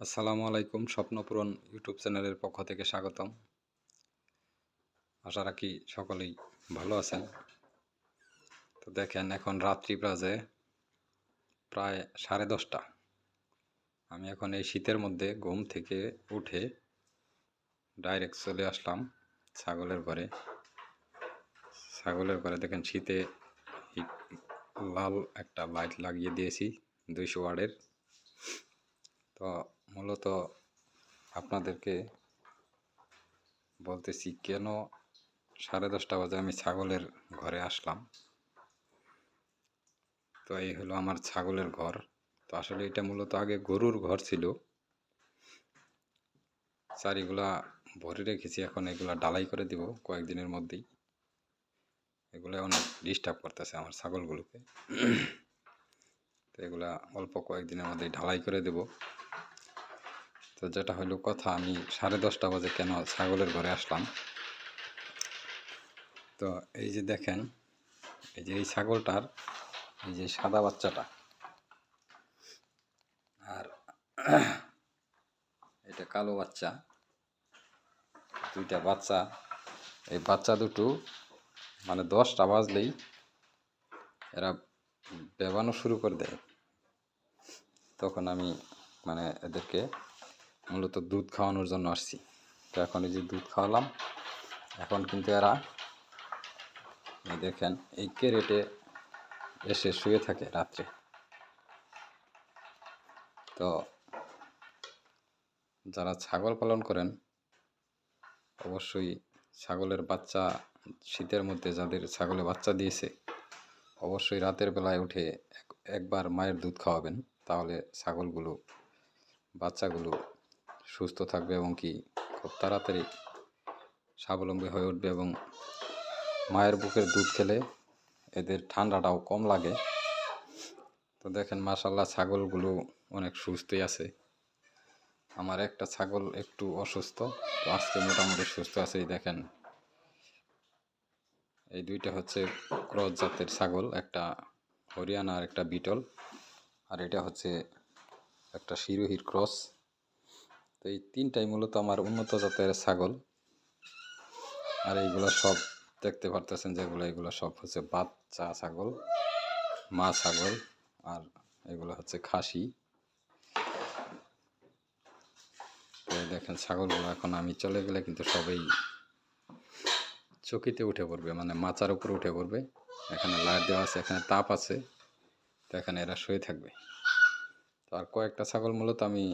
আসসালামু আলাইকুম। স্বপ্নপূরণ ইউটিউব চ্যানেলের পক্ষ থেকে স্বাগতম। আশা রাখি সকলেই ভালো আছেন। তো দেখেন, এখন রাত্রি বাজে প্রায় 10:30। আমি এখন এই শীতের মধ্যে ঘুম থেকে উঠে ডাইরেক্ট চলে আসলাম ছাগলের ঘরে। ছাগলের ঘরে দেখেন শীতে লাল একটা লাইট লাগিয়ে দিয়েছি 200 ওয়াটের। তো মূলত আপনাদেরকে বলতেছি কেন 10:30 বাজে আমি ছাগলের ঘরে আসলাম। তো এই হলো আমার ছাগলের ঘর। তো আসলে এটা মূলত আগে গরুর ঘর ছিল। চারিগুলা ভরে রেখেছি, এখন এগুলা ডালাই করে দিব কয়েকদিনের মধ্যেই। এগুলো অনেক ডিস্টার্ব করতেছে আমার ছাগলগুলোকে। তো এগুলা অল্প কয়েকদিনের মধ্যেই ঢালাই করে দেব। তো যেটা হলো কথা, আমি 10:30 বাজে কেন ছাগলের ঘরে আসলাম। তো এই যে দেখেন, এই যে এই ছাগলটার এই যে সাদা বাচ্চাটা আর এটা কালো বাচ্চা, দুইটা বাচ্চা। এই বাচ্চা দুটো মানে 10টা বাজলেই এরা বেবানো শুরু করে দেয়। তখন আমি মানে এদেরকে মূলত দুধ খাওয়ানোর জন্য আসছি। তো এখন এই যে দুধ খাওয়ালাম, এখন কিন্তু এরা দেখেন এই ক্যারেটে এসে শুয়ে থাকে রাত্রে। তো যারা ছাগল পালন করেন অবশ্যই ছাগলের বাচ্চা, শীতের মধ্যে যাদের ছাগলে বাচ্চা দিয়েছে, অবশ্যই রাতের বেলায় উঠে একবার মায়ের দুধ খাওয়াবেন। তাহলে ছাগলগুলো, বাচ্চাগুলো সুস্থ থাকবে এবং কি খুব তাড়াতাড়ি স্বাবলম্বী হয়ে উঠবে। এবং মায়ের বুকের দুধ খেলে এদের ঠান্ডাটাও কম লাগে। তো দেখেন মাশাআল্লাহ ছাগলগুলো অনেক সুস্থই আছে। আমার একটা ছাগল একটু অসুস্থ, তো আজকে মোটামুটি সুস্থ আছে। এই দেখেন, এই দুইটা হচ্ছে ক্রস জাতের ছাগল, একটা হরিয়ানা আর একটা বিটল। আর এটা হচ্ছে একটা শিরোহির ক্রস। তো এই তিনটাই মূলত আমার উন্নত জাতের ছাগল। আর এইগুলো সব দেখতে পারতেছেন যেগুলো, এগুলো সব হচ্ছে বাচ্চা ছাগল, মা ছাগল। আর এগুলো হচ্ছে খাসি। তো দেখেন ছাগলগুলো এখন আমি চলে গেলে কিন্তু সবাই চকিতে উঠে পড়বে, মানে মাচার উপরে উঠে পড়বে। এখানে লাইট দেওয়া আছে, এখানে তাপ আছে। তো এখানে এরা শুয়ে থাকবে। তো আর কয়েকটা ছাগল মূলত আমি